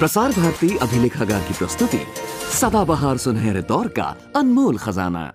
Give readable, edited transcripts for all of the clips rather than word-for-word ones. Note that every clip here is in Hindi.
प्रसार भारती अभिलेखागार की प्रस्तुति सदाबहार सुनहरे दौर का अनमोल खजाना।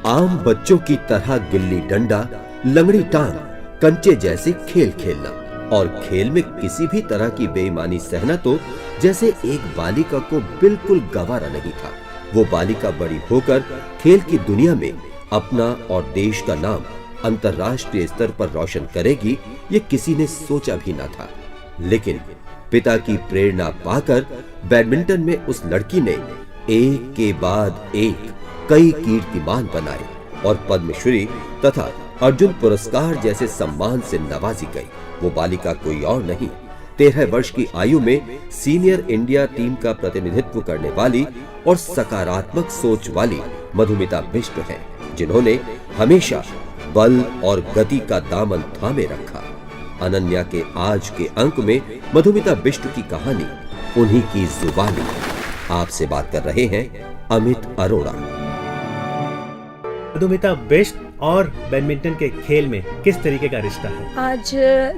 आम बच्चों की तरह गिल्ली डंडा, लंगड़ी टांग, कंचे जैसे खेल खेलना और खेल में किसी भी तरह की बेईमानी सहना तो जैसे एक बालिका को बिल्कुल गवारा नहीं था। वो बालिका बड़ी होकर खेल की दुनिया में अपना और देश का नाम अंतर्राष्ट्रीय स्तर पर रोशन करेगी, ये किसी ने सोचा भी न था। लेकिन पिता की प्रेरणा पाकर बैडमिंटन में उस लड़की ने एक के बाद एक कई कीर्तिमान बनाए और पद्मश्री तथा अर्जुन पुरस्कार जैसे सम्मान से नवाजी गई। वो बालिका कोई और नहीं, 13 वर्ष की आयु में सीनियर इंडिया टीम का प्रतिनिधित्व करने वाली और सकारात्मक सोच वाली मधुमिता बिष्ट है, जिन्होंने हमेशा बल और गति का दामन थामे रखा। अनन्या के आज के अंक में मधुमिता बिष्ट की कहानी उन्हीं की जुबानी। आपसे बात कर रहे हैं अमित अरोड़ा। मधुमिता बिष्ट और बैडमिंटन के खेल में किस तरीके का रिश्ता है? आज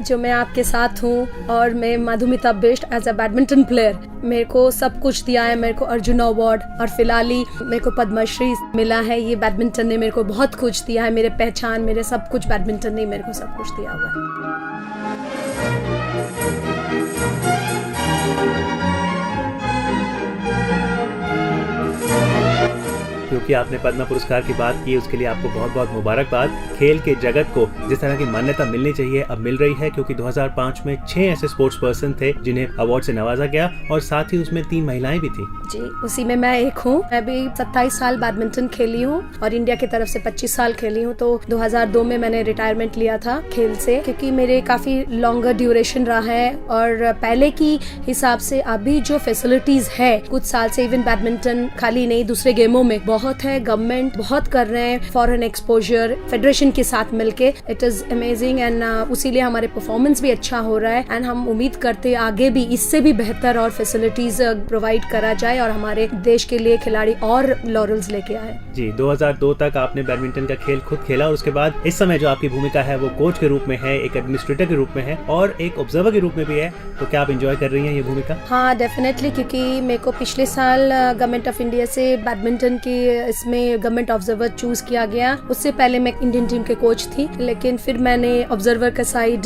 जो मैं आपके साथ हूँ और मैं Madhumita Bisht as a badminton player, मेरे को सब कुछ दिया है। मेरे को अर्जुन अवार्ड और फिलहाल ही मेरे को पद्मश्री मिला है। ये बैडमिंटन ने मेरे को बहुत कुछ दिया है, मेरे पहचान, मेरे सब कुछ बैडमिंटन ने मेरे को सब कुछ दिया हुआ है। क्योंकि आपने पद्म पुरस्कार की बात की, उसके लिए आपको बहुत बहुत मुबारकबाद। खेल के जगत को जिस तरह की मान्यता मिलनी चाहिए अब मिल रही है, क्योंकि 2005 में 6 ऐसे स्पोर्ट्स पर्सन थे जिन्हें अवार्ड से नवाजा गया और साथ ही उसमें 3 महिलाएं भी थी। जी, उसी में मैं एक हूँ। मैं भी 27 साल बैडमिंटन खेली हूँ और इंडिया की तरफ से 25 साल खेली हूँ। तो 2002 में मैंने रिटायरमेंट लिया था खेल से, क्योंकि मेरे काफी लॉन्गर ड्यूरेशन रहा है और पहले की हिसाब से अभी जो फैसिलिटीज है कुछ साल से, इवन बैडमिंटन खाली नहीं दूसरे गेमों में बहुत है। गवर्नमेंट बहुत कर रहे हैं, फॉरेन एक्सपोजर फेडरेशन के साथ मिलके, इट इज अमेजिंग एंड उसीलिए हमारे परफॉर्मेंस भी अच्छा हो रहा है एंड हम उम्मीद करते हैं आगे भी इससे भी बेहतर और फैसिलिटीज प्रोवाइड करा जाए और हमारे देश के लिए खिलाड़ी और लॉरल्स लेके आए। जी, 2002 तक आपने बैडमिंटन का खेल खुद खेला और उसके बाद इस समय जो आपकी भूमिका है वो कोच के रूप में है, एक एडमिनिस्ट्रेटर के रूप में है और एक ऑब्जर्वर के रूप में भी है। तो क्या आप एंजॉय कर रही हैं ये भूमिका? हाँ, डेफिनेटली, क्योंकि मेरे को पिछले साल गवर्नमेंट ऑफ इंडिया से बैडमिंटन की इसमें गवर्नमेंट ऑब्जर्वर चूज किया गया। उससे पहले मैं इंडियन टीम के कोच थी, लेकिन फिर मैंने ऑब्जर्वर का साइड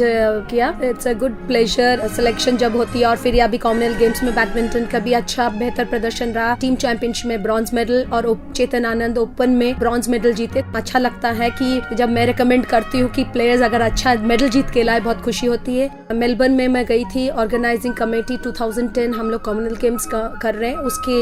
किया। It's a good pleasure. Selection जब होती है और फिर अभी कॉमनवेल्थ गेम्स में बैडमिंटन का भी अच्छा बेहतर प्रदर्शन रहा। टीम चैंपियनशिप में ब्रॉन्ज मेडल और चेतन आनंद ओपन में ब्रॉन्ज मेडल जीते। अच्छा लगता है कि जब मैं रिकमेंड करती हूँ कि प्लेयर्स अगर अच्छा मेडल जीत के लाए, बहुत खुशी होती है। मेलबर्न में मैं गई थी, ऑर्गेनाइजिंग कमेटी 2010 हम लोग कॉमनवेल्थ गेम्स कर रहे हैं, उसके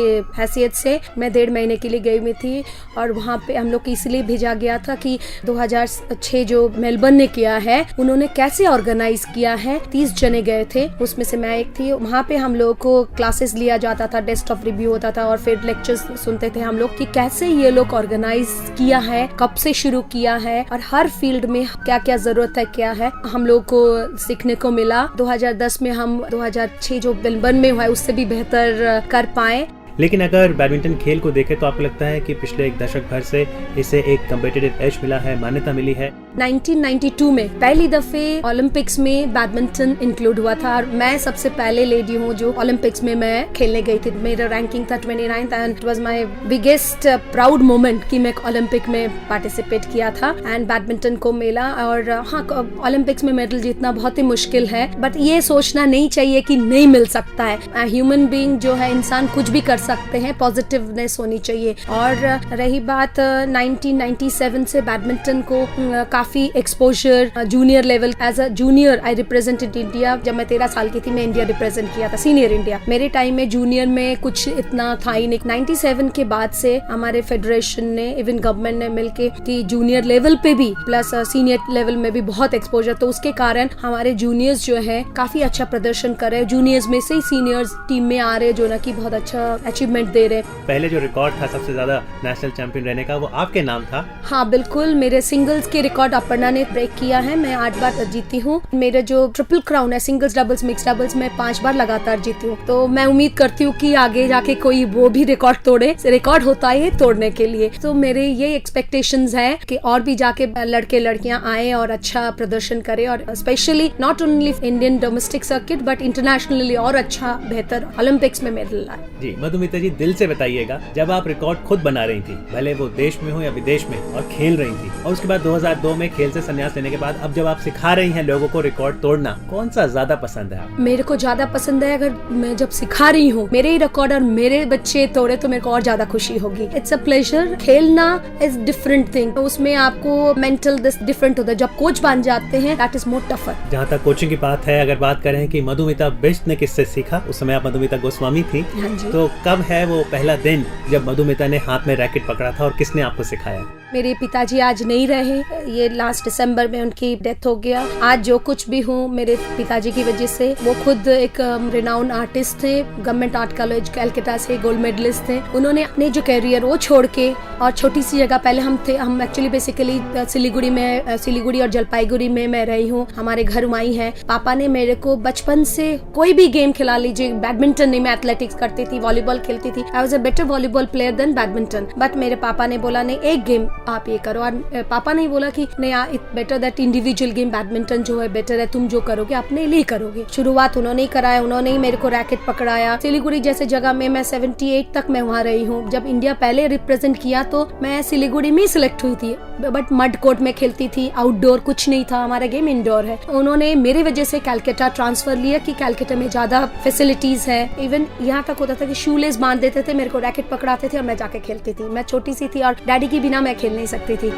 हैसियत से मैं 1.5 महीने के लिए गई हुई थी और वहाँ पे हम लोग इसलिए भेजा गया था कि 2006 जो मेलबर्न ने किया है उन्होंने कैसे ऑर्गेनाइज किया है। 30 जने गए थे, उसमें से मैं एक थी। वहाँ पे हम लोग को क्लासेस लिया जाता था, डेस्कटॉप रिव्यू होता था और फिर लेक्चर्स सुनते थे हम लोग कि कैसे ये लोग ऑर्गेनाइज किया है, कब से शुरू किया है और हर फील्ड में क्या क्या जरूरत है, क्या है हम लोग को सीखने को मिला। 2010 में हम 2006 जो मेलबर्न में हुआ है उससे भी बेहतर कर पाए। लेकिन अगर बैडमिंटन खेल को देखें तो आपको लगता है कि पिछले एक दशक भर से इसे एक कम्पिटिटिव एज मिला है, मान्यता मिली है? 1992 में पहली दफे ओलंपिक्स में बैडमिंटन इंक्लूड हुआ था और मैं सबसे पहले लेडी हूँ जो ओलंपिक्स में मैं खेलने गई थी। मेरा रैंकिंग था 29th and it was my biggest proud moment कि मैं ओलंपिक में पार्टिसिपेट किया था एंड बैडमिंटन को मिला। और हाँ, ओलंपिक्स में मेडल जीतना बहुत ही मुश्किल है, बट ये सोचना नहीं चाहिए कि नहीं मिल सकता है। ह्यूमन बीइंग जो है, इंसान कुछ भी कर सकते हैं, पॉजिटिवनेस होनी चाहिए। और रही बात 1997 से बैडमिंटन को काफी exposure, junior level, as a junior I represented India. जब मैं 13 साल की थी मैं इंडिया रिप्रेजेंट किया था, सीनियर इंडिया। मेरे टाइम में जूनियर में कुछ इतना था ही नहीं। 97 के बाद से हमारे फेडरेशन ने, इवन गवर्नमेंट ने मिलके कि जूनियर लेवल पे भी प्लस सीनियर लेवल में भी बहुत एक्सपोजर, तो उसके कारण हमारे जूनियर्स जो है काफी अच्छा प्रदर्शन कर रहे हैं। जूनियर्स में से ही सीनियर्स टीम में आ रहे हैं जो ना कि बहुत अच्छा अचीवमेंट दे रहे हैं। पहले जो रिकॉर्ड था सबसे ज्यादा नेशनल चैंपियन रहने का, वो आपके नाम था? हाँ बिल्कुल, मेरे सिंगल्स के रिकॉर्ड अपर्णा ने ब्रेक किया है। मैं 8 बार जीती हूँ। मेरा जो ट्रिपल क्राउन है, सिंगल्स, डबल्स, मिक्स डबल्स में 5 बार लगातार जीती हूँ। तो मैं उम्मीद करती हूँ कि आगे जाके कोई वो भी रिकॉर्ड तोड़े। रिकॉर्ड होता है तोड़ने के लिए, तो मेरे ये एक्सपेक्टेशंस है कि और भी जाके लड़के लड़कियां आए और अच्छा प्रदर्शन करे, और specially not only Indian domestic circuit but internationally और अच्छा बेहतर ओलंपिक्स में मेडल लाए। जी मधुमिता जी, दिल से बताइएगा, जब आप रिकॉर्ड खुद बना रही थी, भले वो देश में हो या विदेश में, और खेल रही थी, और उसके बाद 2002 में खेल से संन्यास लेने के बाद अब जब आप सिखा रही हैं लोगों को रिकॉर्ड तोड़ना, कौन सा ज्यादा पसंद है आपको? मेरे को ज्यादा पसंद है, अगर मैं जब सिखा रही हूँ मेरे ही रिकॉर्ड और मेरे बच्चे तोड़े तो मेरे को और ज्यादा खुशी होगी। It's a pleasure. खेलना इज डिफरेंट थिंग, उसमें आपको मेंटल डिफरेंट होता है। जब कोच बन जाते हैं दैट इज मोर टफर। जहाँ तक कोचिंग की बात है, अगर बात करें कि मधुमिता बिष्ट ने किससे सीखा, उस समय आप मधुमिता गोस्वामी थी, तो कब है वो पहला दिन जब मधुमिता ने हाथ में रैकेट पकड़ा था और किसने आपको सिखाया? मेरे पिताजी आज नहीं रहे, ये लास्ट दिसंबर में उनकी डेथ हो गया। आज जो कुछ भी हूँ मेरे पिताजी की वजह से। वो खुद एक रिनाउंड आर्टिस्ट थे, गवर्नमेंट आर्ट कॉलेज कलकत्ता से गोल्ड मेडलिस्ट थे। उन्होंने अपने जो कैरियर वो छोड़ के, और छोटी सी जगह, पहले हम एक्चुअली बेसिकली सिलीगुड़ी और जलपाईगुड़ी में मैं रही हूँ। हमारे घर वहीं है। पापा ने मेरे को बचपन से कोई भी गेम खिला लीजिए, बैडमिंटन नहीं, मैं एथलेटिक्स करती थी, वॉलीबॉल खेलती थी। I was a better volleyball player than badminton, but मेरे पापा ने बोला नहीं, एक गेम आप ये करो। और पापा ने बोला कि नहीं, it's better that individual game, badminton जो है बेटर है, तुम जो करोगे अपने लिए करोगे। शुरुआत उन्होंने ही कराया, उन्होंने ही मेरे को रैकेट पकड़ाया। सिलीगुड़ी जैसे जगह में मैं 78 तक मैं वहाँ रही हूँ। जब इंडिया पहले रिप्रेजेंट किया तो मैं सिलीगुड़ी में ही सिलेक्ट हुई थी, बट मड कोर्ट में खेलती थी, आउटडोर कुछ नहीं था, हमारा गेम इंडोर है। उन्होंने मेरी वजह से कलकत्ता ट्रांसफर लिया कि कलकत्ता में ज्यादा फैसिलिटीज है। इवन यहाँ तक होता था कि शूलेस बांध देते थे, मेरे को रैकेट पकड़ाते थे और मैं जाके खेलती थी। मैं छोटी सी थी और डैडी के बिना मैं खेल नहीं सकती थी।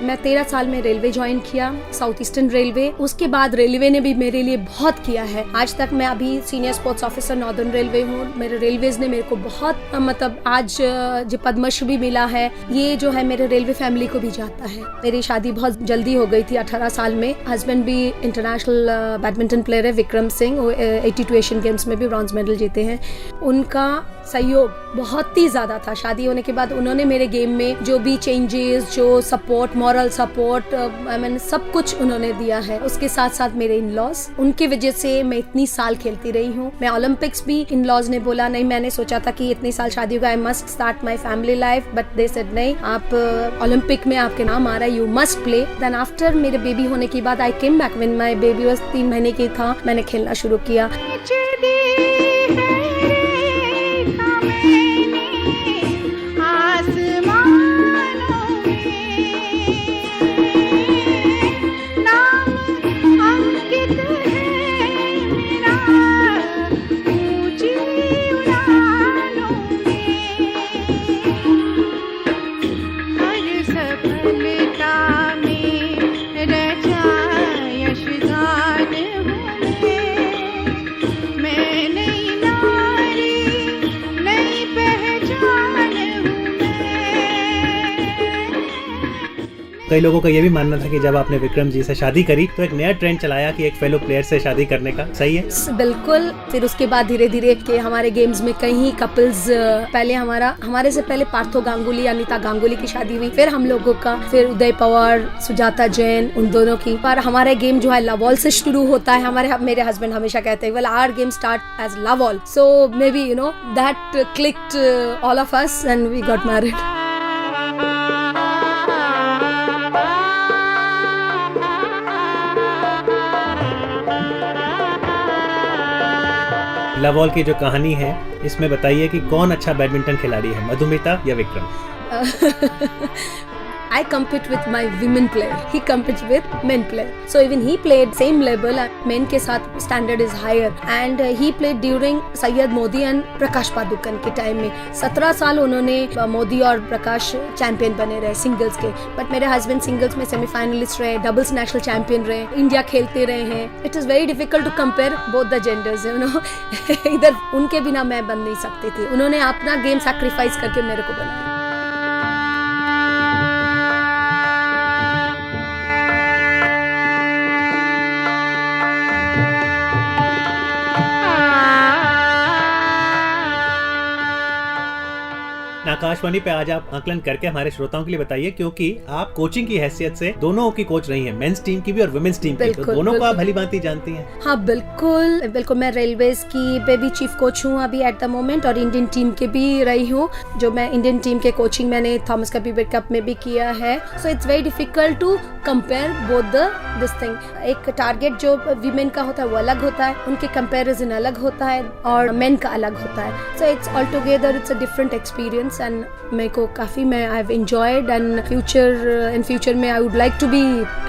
मैं 13 साल में रेलवे ज्वाइन किया, साउथ ईस्टर्न रेलवे। उसके बाद रेलवे ने भी मेरे लिए बहुत किया है। आज तक मैं अभी senior sports officer northern railway हूँ। मेरे रेलवेज ने मेरे को बहुत, मतलब आज जो पद्मश्री मिला है, ये जो है मेरे रेलवे फैमिली को भी जाता है। मेरी शादी बहुत जल्दी हो गई थी, 18 साल में। हस्बैंड भी इंटरनेशनल बैडमिंटन प्लेयर है, विक्रम सिंह, वो 82 एशियन गेम्स में भी ब्रॉन्ज मेडल जीते हैं। उनका सहयोग बहुत ही ज्यादा था। शादी होने के बाद उन्होंने मेरे गेम में जो भी चेंजेस, जो सपोर्ट, मॉरल सपोर्ट, मैंने सब कुछ उन्होंने दिया है। उसके साथ साथ मेरे इन-लॉज, उनके वजह से मैं इतनी साल खेलती रही हूँ। मैं ओलंपिक्स भी, इन-लॉज ने बोला नहीं, मैंने सोचा था कि इतनी साल शादी होगा, I must start my family life, but they said नहीं, आप ओलंपिक में आपके नाम आ रहा है, you must play. Then after मेरे बेबी होने के बाद I came back when my baby was 3 महीने की था, मैंने खेलना शुरू किया। कई लोगों का ये भी मानना था कि जब आपने विक्रम जी से शादी करी तो एक नया ट्रेंड चलाया कि एक फेलो प्लेयर से शादी करने का, सही है? बिल्कुल। फिर उसके बाद धीरे धीरे के हमारे गेम्स में कई कपल्स, पहले हमारे से पहले पार्थो गांगुली, अनीता गांगुली की शादी हुई, फिर हम लोगों का, फिर उदय पवार, सुजाता जैन, उन दोनों की। पर हमारा गेम जो है लव ऑल से शुरू होता है। मेरे हस्बैंड हमेशा कहते हैं, well our game start as love all, so may be that clicked all of us and we got married. Love all की जो कहानी है इसमें बताइए कि कौन अच्छा बैडमिंटन खिलाड़ी है, मधुमिता या Vikram? I compete with my women player. He competes with men player. So even he played same level. Men के साथ standard is higher. And he played during Syed Modi and Prakash Padukone के टाइम में। 17 साल उन्होंने मोदी और प्रकाश चैंपियन बने रहे सिंगल्स के। बट मेरे हस्बैंड सिंगल्स में सेमीफाइनलिस्ट रहे, डबल्स नेशनल चैंपियन रहे, इंडिया खेलते रहे हैं। It is very difficult to compare both the genders, इधर उनके बिना मैं बन नहीं सकती थी। उन्होंने अपना गेम सैक्रिफाइस करके मेरे को बनाया। आकाशवाणी पे आज आप आकलन करके हमारे श्रोताओं के लिए बताइए, क्योंकि आप कोचिंग की हैसियत से दोनों की कोच रही हैं, मेंस टीम की भी और वुमेन्स टीम की, तो दोनों को आप भली भांति जानती हैं। हाँ बिल्कुल। मैं रेलवेज की पे भी चीफ कोच हूँ अभी एट द मोमेंट, और इंडियन टीम के भी रही हूँ। जो मैं इंडियन टीम के कोचिंग मैंने थॉमस कप में भी किया है। So it's very difficult to compare both this thing. एक टारगेट जो वीमेन का होता है वो अलग होता है, उनके कंपैरिजन अलग होता है, और मेन का अलग होता है। So it's all together it's a different experience and मेरे को काफी मैं I have enjoyed and in future में I would like to be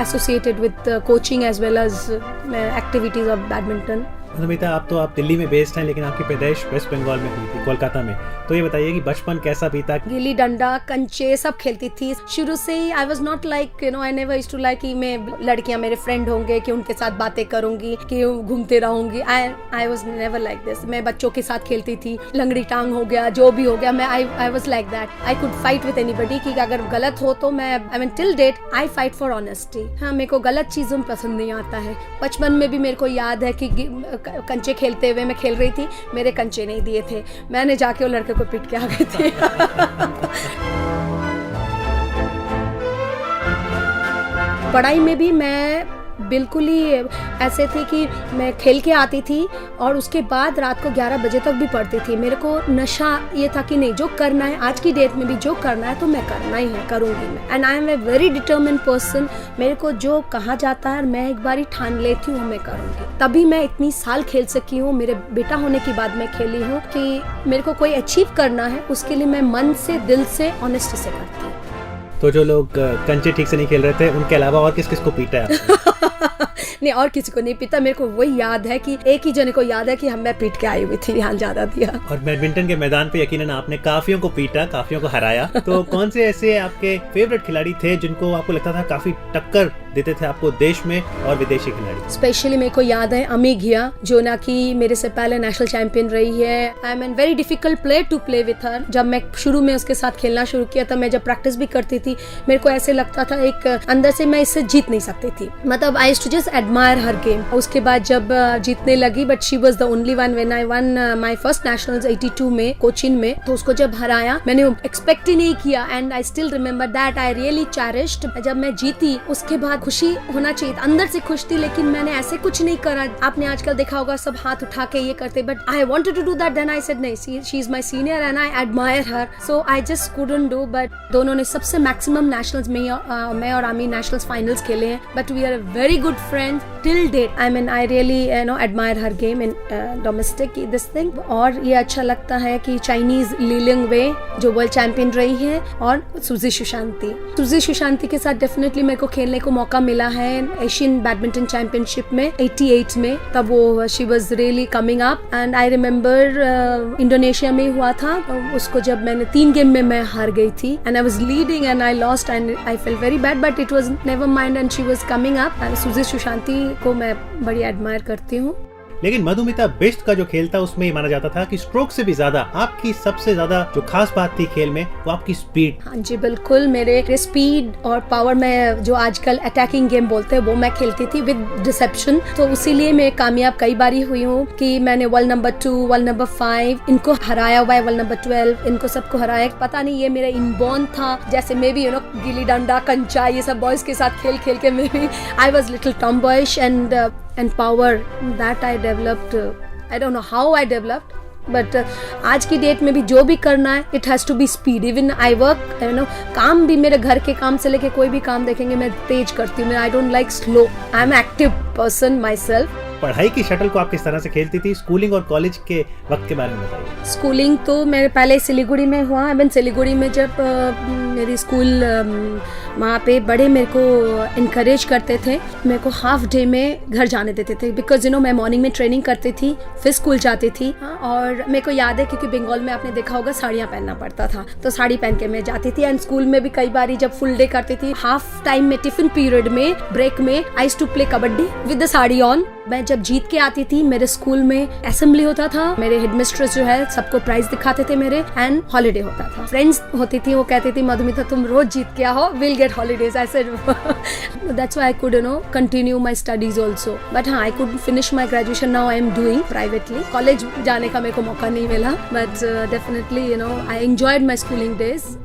associated with coaching as well as activities of badminton. Madhumita, आप दिल्ली में बेस्ड हैं, लेकिन आपकी पैदाइश वेस्ट बंगाल में हुई थी, कोलकाता में। तो ये बताइए कि बचपन कैसा बीता? गिल्ली डंडा, कंचे सब खेलती थी शुरू से ही। I was not like I never used to like कि मैं लड़कियां मेरे फ्रेंड होंगे, कि उनके साथ बातें करूंगी, कि घूमते रहूंगी। I was never like this. मैं बच्चों के साथ खेलती थी, लंगड़ी टांग हो गया, जो भी हो गया, मैं I was like that. I could fight with anybody कि अगर गलत हो तो मैं till date I fight for honesty. हाँ, मेरे को गलत चीजों में पसंद नहीं आता है। बचपन में भी मेरे को याद है कि कंचे खेलते हुए मैं खेल रही थी, मेरे कंचे नहीं दिए थे, मैंने जाके वो लड़के को पीट के आ गई थी। पढ़ाई में भी मैं बिल्कुल ही ऐसे थी कि मैं खेल के आती थी और उसके बाद रात को 11 बजे तक भी पढ़ती थी। मेरे को नशा ये था कि नहीं, जो करना है आज की डेट में भी जो करना है तो मैं करना ही है, करूँगी मैं। And I am a very determined person. मेरे को जो कहा जाता है मैं एक बार ही ठान लेती हूँ मैं करूँगी, तभी मैं इतनी साल खेल सकी हूँ। मेरे बेटा होने के बाद मैं खेली हूँ कि मेरे को कोई अचीव करना है, उसके लिए मैं मन से, दिल से, ऑनेस्टी से करती हूँ। तो जो लोग कंचे ठीक से नहीं खेल रहे थे, उनके अलावा और किस किस को पीटा है? नहीं, और किसी को नहीं पीटा। मेरे को वही याद है कि एक ही जने को याद है कि मैं पीट के आई हुई थी, ध्यान ज्यादा दिया। और बैडमिंटन के मैदान पे यकीनन आपने काफियों को पीटा, काफियों को हराया। तो कौन से ऐसे आपके फेवरेट खिलाड़ी थे जिनको आपको लगता था काफी टक्कर देते थे आपको देश में और विदेशी खिलाड़ी? स्पेशली मेरे को याद है अमी घिया, जो ना कि मेरे से पहले नेशनल चैंपियन रही है। I am an very difficult player to play with her. जब मैं शुरू में उसके साथ खेलना शुरू किया था, मैं जब प्रैक्टिस भी करती थी, मेरे को ऐसे लगता था एक अंदर से मैं इससे जीत नहीं सकती थी। मतलब I used to just admire her game. उसके बाद जब जीतने लगी, but she was the only one when I won my first nationals 82 में कोचीन में। तो उसको जब हराया, मैंने एक्सपेक्ट ही नहीं किया and I still remember that. I really cherished. जब मैं जीती उसके बाद खुशी होना चाहिए, अंदर से खुश थी, लेकिन मैंने ऐसे कुछ नहीं करा। आपने आजकल देखा होगा सब हाथ उठा के ये करते, but I wanted to do that. Then I said नहीं, she is my senior and I admire her, so I just couldn't do. But दोनों ने सबसे मैक्सिमम नेशनल्स में मैं और आमी नेशनल्स फाइनल्स खेले हैं, but we are very good friends till date. I mean I really admire her game in domestic this thing. और ये अच्छा लगता है कि चाइनीज ली लिंग वे जो वर्ल्ड चैंपियन रही है, और सुजी सुशांति के साथ डेफिनेटली मेरे को खेलने को मौका मिला है एशियन बैडमिंटन चैंपियनशिप में 88 में। तब वो she was really coming up and I remember Indonesia में हुआ था उसको, जब मैंने 3 गेम में मैं हार गई थी and I was leading and I lost and I felt very bad, but it was never mind and she was coming up. And सुजी सुशांति को मैं बड़ी एडमायर करती हूँ। लेकिन मधुमिता बेस्ट का जो खेल था उसमें ये माना जाता था कि स्ट्रोक से भी ज्यादा आपकी सबसे ज्यादा जो खास बात थी खेल में वो आपकी स्पीड। हाँ जी बिल्कुल, मेरे स्पीड और पावर में जो आजकल अटैकिंग गेम बोलते हैं वो मैं खेलती थी विद रिसेप्शन, तो उसीलिए मैं कामयाब कई बारी हुई हूँ कि मैंने वर्ल्ड नंबर 2, वर्ल्ड नंबर 5 इनको हराया हुआ है, वर्ल्ड नंबर 12 इनको सबको हराया। पता नहीं ये मेरा इनबॉर्न था, जैसे मे बी गिल्ली डंडा, कंचा, ये सब बॉयज के साथ खेल खेल के maybe I was little tomboyish and power that I developed, I don't know how I developed, but आज की डेट में भी जो भी करना है it has to be speed. Even I work काम भी, मेरे घर के काम से लेके कोई भी काम देखेंगे मैं तेज करती हूँ, I don't like slow, I am active person my self. पढ़ाई की शटल को आप किस तरह से खेलती थी? स्कूलिंग और कॉलेज के वक्त के बारे में बताइए। स्कूलिंग तो मेरे पहले सिलीगुड़ी में हुआ। इवन सिलीगुड़ी में जब मेरी स्कूल वहाँ पे बड़े मेरे को इनकरेज करते थे, मेरे को हाफ डे में घर जाने देते थे, बिकॉज मैं मॉर्निंग में ट्रेनिंग करती थी फिर स्कूल जाती थी। और मेरे को याद है क्योंकि बंगाल में आपने देखा होगा साड़ियाँ पहनना पड़ता था, तो साड़ी पहन के मैं जाती थी। एंड स्कूल में भी कई बार जब फुल डे करती थी, हाफ टाइम में टिफिन पीरियड में ब्रेक में I used to play kabaddi with the sari on. मैं जब जीत के आती थी, मेरे स्कूल में असेंबली होता था, मेरे हेडमिस्ट्रेस जो है सबको प्राइज दिखाते थे मेरे, एंड हॉलीडे होता था। फ्रेंड्स होती थी, वो कहती थी मधुमिता तुम रोज जीत के आओ, will get holidays. I said that's why I could continue my studies also, but हाँ I could finish my graduation. Now I am doing privately. College जाने का मेरे को मौका नहीं मिला, but definitely I enjoyed my schooling days.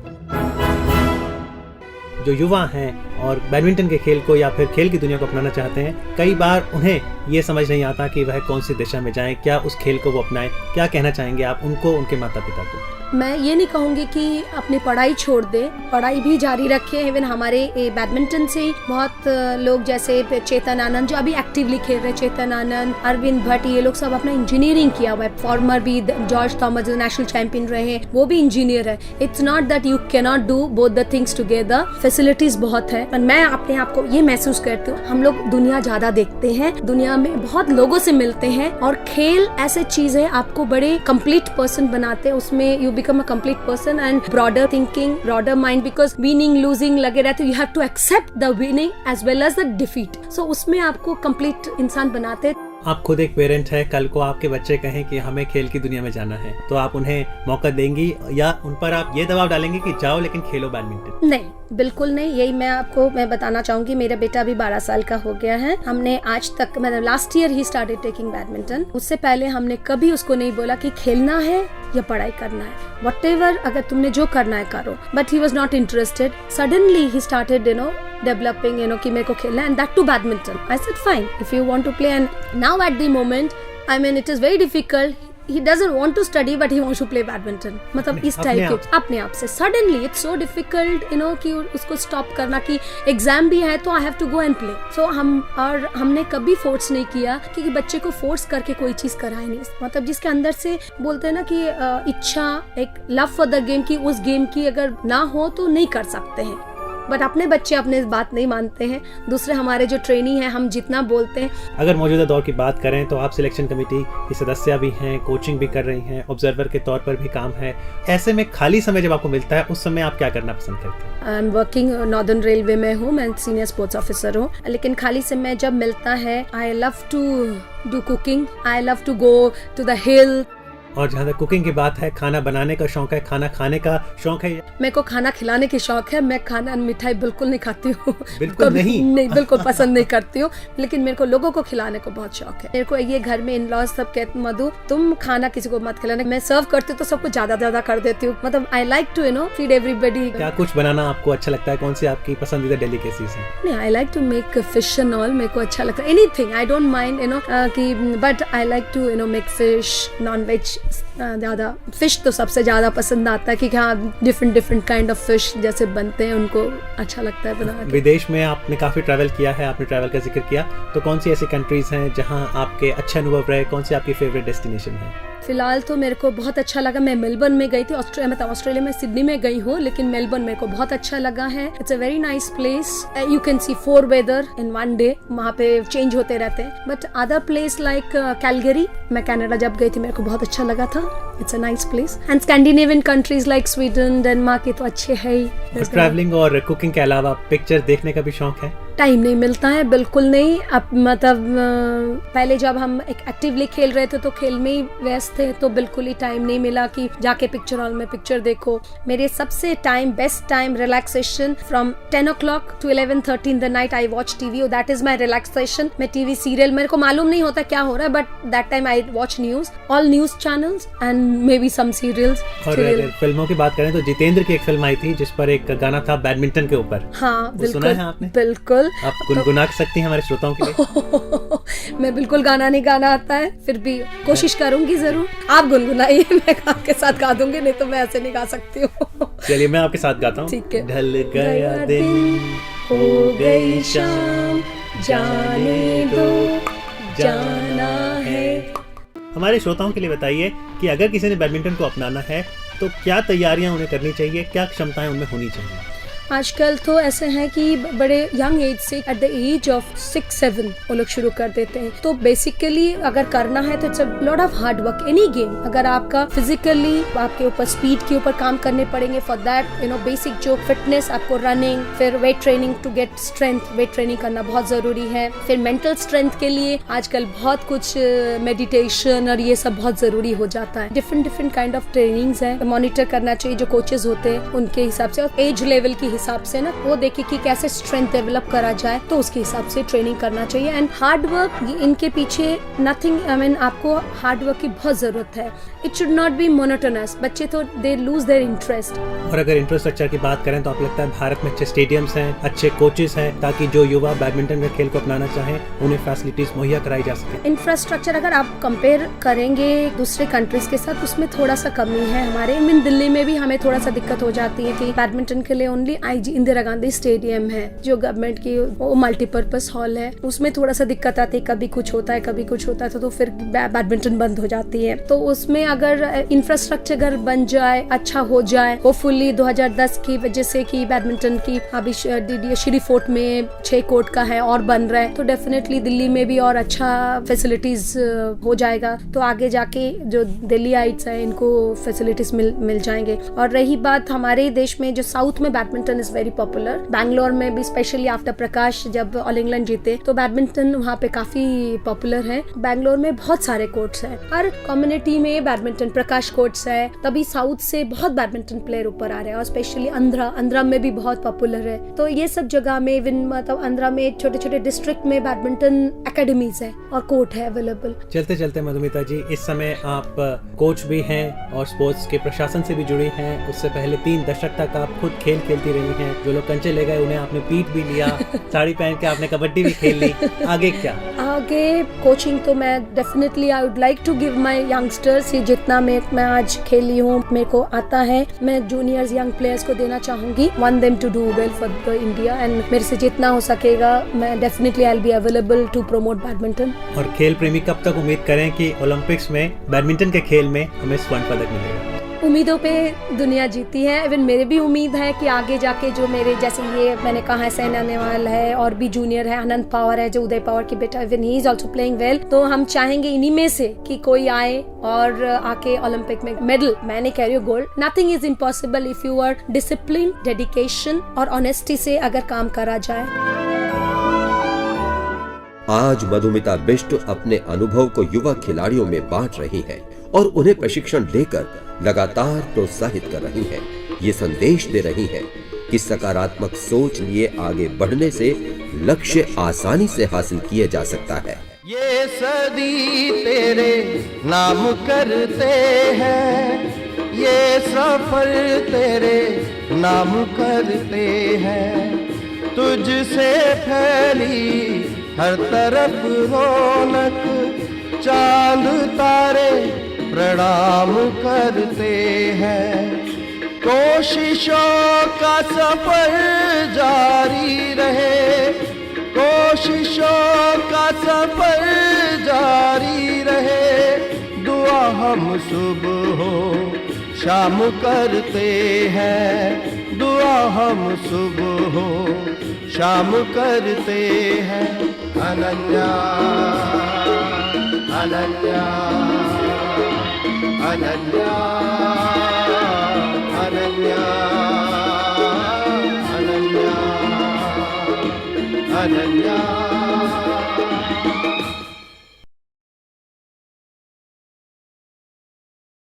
जो युवा हैं और बैडमिंटन के खेल को या फिर खेल की दुनिया को अपनाना चाहते हैं, कई बार उन्हें ये समझ नहीं आता कि वह कौन सी दिशा में जाएं, क्या उस खेल को वो अपनाएं। क्या कहना चाहेंगे आप उनको, उनके माता पिता को? मैं ये नहीं कहूँगी कि अपनी पढ़ाई छोड़ दे, पढ़ाई भी जारी रखें। इवन हमारे बैडमिंटन से बहुत लोग जैसे चेतन आनंद जो अभी एक्टिवली खेल रहे, चेतन आनंद, अरविंद भट्ट, ये लोग सब अपना इंजीनियरिंग किया हुआ है। फॉर्मर भी जॉर्ज थॉमस जो नेशनल चैंपियन रहे, वो भी इंजीनियर है। It's not that you can not do both the things together. Facilities बहुत है, पर मैं अपने आप को ये महसूस करती हूँ, हम लोग दुनिया ज्यादा देखते हैं, दुनिया में बहुत लोगों से मिलते हैं, और खेल ऐसे चीज है आपको बड़े कंप्लीट पर्सन बनाते हैं। उसमें you become a complete person and broader thinking, broader mind, because winning losing लगे रहते, you have to accept the winning as well as the defeat. So उसमें आपको complete इंसान बनाते। आप खुद एक पेरेंट है, कल को आपके बच्चे कहें कि हमें खेल की दुनिया में जाना है, तो आप उन्हें मौका देंगी या उन पर आप ये दबाव डालेंगे कि जाओ लेकिन खेलो बैडमिंटन? नहीं, बिल्कुल नहीं। यही मैं बताना चाहूंगी। मेरा बेटा भी 12 साल का हो गया है। हमने आज तक, मतलब last year he started taking badminton, उससे पहले हमने कभी उसको नहीं बोला कि खेलना है या पढ़ाई करना है, व्हाटएवर, अगर तुमने जो करना है करो। But he was not interested. Suddenly he started developing कि मेरे को खेलना है, and that too badminton. I said fine, if you want to play. And now at the moment, I mean it is very difficult. He doesn't want to study but he wants to play badminton. मतलब इस टाइप के अपने आप से suddenly it's so difficult कि उसको स्टॉप करना कि एग्जाम भी है तो I have to go and play. So हमने कभी फोर्स नहीं किया, क्योंकि बच्चे को फोर्स करके कोई चीज कराए नहीं। मतलब जिसके अंदर से बोलते हैं ना कि इच्छा, एक लव फॉर द गेम, की उस गेम की अगर ना हो तो नहीं कर सकते हैं। बट अपने बच्चे अपने बात नहीं मानते हैं। दूसरे हमारे जो ट्रेनी हैं, हम जितना बोलते हैं। अगर मौजूदा दौर की बात करें तो आप सिलेक्शन कमेटी की सदस्य भी हैं, कोचिंग भी कर रही हैं, ऑब्जर्वर के तौर पर भी काम है। ऐसे में खाली समय जब आपको मिलता है, उस समय आप क्या करना पसंद करते हैं? I am working northern railway में हूँ, मैं सीनियर स्पोर्ट्स ऑफिसर हूँ। लेकिन खाली समय जब मिलता है, I love to do cooking, I love to go to the hill. और जहाँ तक कुकिंग की बात है, खाना बनाने का शौक है, खाना खाने का शौक है? मेरे को खाना खिलाने की शौक है। मैं खाना मिठाई बिल्कुल नहीं खाती हूँ, बिल्कुल नहीं, बिल्कुल पसंद नहीं करती हूँ। लेकिन मेरे को लोगों को खिलाने को बहुत शौक है। मेरे को ये घर में इन-लॉज सब कहते, मधु तुम खाना किसी को मत खिलाने। मैं सर्व करती हूँ तो सबको ज्यादा कर देती हूँ। मतलब I like to feed everybody. क्या कुछ बनाना आपको अच्छा लगता है? कौन सी आपकी पसंदीदा डेलिकेसीज है? नहीं, I like to make fish and all. मेरे को अच्छा लगता है, एनीथिंग, आई डोंट माइंड कि, but I like to make fish, non veg ज्यादा। फिश तो सबसे ज्यादा पसंद आता है, कि हाँ डिफरेंट काइंड ऑफ फिश जैसे बनते हैं, उनको अच्छा लगता है बनाना। विदेश में आपने काफी ट्रैवल किया है, आपने ट्रैवल का जिक्र किया, तो कौन सी ऐसी कंट्रीज हैं जहां आपके अच्छे अनुभव रहे? कौन सी आपकी फेवरेट डेस्टिनेशन है? फिलहाल तो मेरे को बहुत अच्छा लगा, मैं मेलबर्न में गई थी। ऑस्ट्रेलिया में सिडनी में गई हूँ, लेकिन मेलबर्न मेरे को बहुत अच्छा लगा है। It's a very nice place. You can see 4 weather in 1 day, वहाँ पे चेंज होते रहते हैं। But other place like Calgary, मैं कनाडा जब गई थी, मेरे को बहुत अच्छा लगा था। It's a nice place. And Scandinavian countries like Sweden, Denmark, ये तो अच्छे है ही। ट्रैवलिंग और कुकिंग के अलावा पिक्चर देखने का भी शौक है? टाइम नहीं मिलता है, बिल्कुल नहीं। अब मतलब पहले जब हम एक एक्टिवली खेल रहे थे तो खेल में ही व्यस्त थे, तो बिल्कुल ही टाइम नहीं मिला कि जाके पिक्चर हॉल में पिक्चर देखो। मेरे सबसे best time relaxation from 10 o'clock to 11:30 in the night I watch TV, और that is my relaxation। मैं टीवी सीरियल, मेरे को मालूम नहीं होता क्या हो रहा है, but that time I watch news, all news channels and may be some serials. और अगर फिल्मों की बात करें तो जितेंद्र की एक फिल्म आई थी जिस पर एक गाना था बैडमिंटन के ऊपर। हाँ बिल्कुल, सुना है आपने? बिल्कुल। आप गुनगुना सकती हैं हमारे श्रोताओं के लिए? मैं बिल्कुल गाना नहीं गाना आता है, फिर भी कोशिश करूंगी जरूर। आप गुनगुनाइए, मैं आपके साथ गा दूंगी, नहीं तो मैं ऐसे नहीं गा सकती हूँ। चलिए मैं आपके साथ गाता हूँ। ठीक है। ढल गया दिन, हो गई शाम, जाने दो जाना है। हमारे श्रोताओं के लिए बताइए कि अगर किसी ने बैडमिंटन को अपनाना है तो क्या तैयारियां उन्हें करनी चाहिए, क्या क्षमताएं उनमें होनी चाहिए? आजकल तो ऐसे हैं कि बड़े यंग एज से एट द एज ऑफ 6-7 वो लोग शुरू कर देते हैं। तो बेसिकली अगर करना है तो it's a lot of hard work. Any game, अगर आपका फिजिकली आपके ऊपर स्पीड के ऊपर काम करने पड़ेंगे, for that you know basic जो फिटनेस, आपको रनिंग, फिर weight training to get strength, weight training करना बहुत जरूरी है। फिर मेंटल स्ट्रेंथ के लिए आजकल बहुत कुछ मेडिटेशन और ये सब बहुत जरूरी हो जाता है। डिफरेंट काइंड ऑफ ट्रेनिंग्स है, मॉनिटर करना चाहिए जो कोचेज होते हैं उनके हिसाब से, और एज लेवल की हिसाब से ना वो देखे कि कैसे स्ट्रेंथ डेवलप करा जाए, तो उसके हिसाब से ट्रेनिंग करना चाहिए। एंड हार्ड वर्क, इनके पीछे नथिंग, आई मीन आपको हार्ड वर्क की बहुत जरूरत है। It should not be monotonous, बच्चे तो दे लूज देयर इंटरेस्ट। और अगर इंफ्रास्ट्रक्चर की बात करें तो आप लगता है भारत में अच्छे स्टेडियम्स हैं, अच्छे कोचेस हैं, ताकि जो युवा बैडमिंटन के खेल को अपनाना चाहें उन्हें फैसिलिटीज मुहैया कराई जा सके। इंफ्रास्ट्रक्चर अगर आप कंपेयर करेंगे दूसरे कंट्रीज के साथ, उसमें थोड़ा सा कमी है हमारे। मीन दिल्ली में भी हमें थोड़ा सा दिक्कत हो जाती है कि बैडमिंटन के लिए only IG Indira Gandhi stadium है जो गवर्नमेंट की, वो मल्टीपर्पज हॉल है, उसमें थोड़ा सा दिक्कत आती है, कभी कुछ होता है कभी कुछ होता है, तो फिर बैडमिंटन बंद हो जाती है। तो उसमें अगर इंफ्रास्ट्रक्चर अगर बन जाए, अच्छा हो जाए, होपफुली 2010 की वजह से कि बैडमिंटन की अभी श्री फोर्ट में 6 कोर्ट का है और बन रहा है, तो डेफिनेटली दिल्ली में भी और अच्छा फैसिलिटीज हो जाएगा, तो आगे जाके जो दिल्ली आइट्स है इनको फैसिलिटीज मिल जाएंगे। और रही बात हमारे देश में, जो साउथ में badminton is very popular, Bangalore में भी स्पेशली आफ्टर प्रकाश जब ऑल इंग्लैंड जीते तो बैडमिंटन वहाँ पे काफी पॉपुलर है। बैंगलोर में बहुत सारे कोर्ट्स हैं, हर कम्युनिटी में बैडमिंटन, प्रकाश कोर्ट्स है, तभी साउथ से बहुत बैडमिंटन प्लेयर ऊपर आ रहे हैं। और स्पेशली आंध्रा में भी बहुत पॉपुलर है। तो ये सब जगह में, इवन मतलब आंध्रा में छोटे छोटे डिस्ट्रिक्ट में बैडमिंटन एकेडमीज है और कोर्ट है अवेलेबल। चलते चलते मधुमिता जी, इस समय आप कोच भी हैं और स्पोर्ट्स के प्रशासन से भी जुड़ी हैं। उससे पहले 3 दशक तक आप खुद खेल खेलती रही हैं। जो लोग कंचे ले गए उन्हें आपने पीट भी लिया, साड़ी पहन के आपने कबड्डी भी खेल ली। आगे क्या? आगे कोचिंग तो मैं definitely I would like to give my youngsters, ये जितना मैं आज खेली हूँ, मेरे को आता है, मैं जूनियर्स यंग प्लेयर्स को देना चाहूंगी। Want them to do well for the India, and मेरे से जितना हो सकेगा मैं definitely I will be available to promote badminton. और खेल प्रेमी कब तक उम्मीद करें कि ओलंपिक्स में बैडमिंटन के खेल में हमें स्वर्ण पदक मिलेगा? उम्मीदों पे दुनिया जीती है। इवन मेरे भी उम्मीद है कि आगे जाके जो मेरे जैसे ये मैंने कहा है साइना नेहवाल है और भी जूनियर है, आनंद पवार है जो उदय पवार की बेटा, even he is also playing well. तो हम चाहेंगे इन्हीं में से कि कोई आए और आके ओलंपिक में मेडल, मैं नहीं कह रही हूँ gold, nothing is impossible if you are discipline, dedication और ऑनेस्टी से अगर काम करा जाए। आज मधुमिता बिष्ट अपने अनुभव को युवा खिलाड़ियों में बांट रही हैं और उन्हें प्रशिक्षण देकर लगातार प्रोत्साहित कर रही हैं। ये संदेश दे रही हैं कि सकारात्मक सोच लिए आगे बढ़ने से लक्ष्य आसानी से हासिल किया जा सकता है। ये सदी तेरे नाम करते हैं, ये सफर तेरे नाम करते हैं, तुझसे फैली हर तरफ रौनक, चांद तारे प्रणाम करते हैं। कोशिशों का सफर जारी रहे, कोशिशों का सफर जारी रहे, दुआ हम सुबह शाम करते हैं, दुआ हम सुबह शाम करते हैं। अनन्या अनन्या अनन्या अनन्या अनन्या अनन्या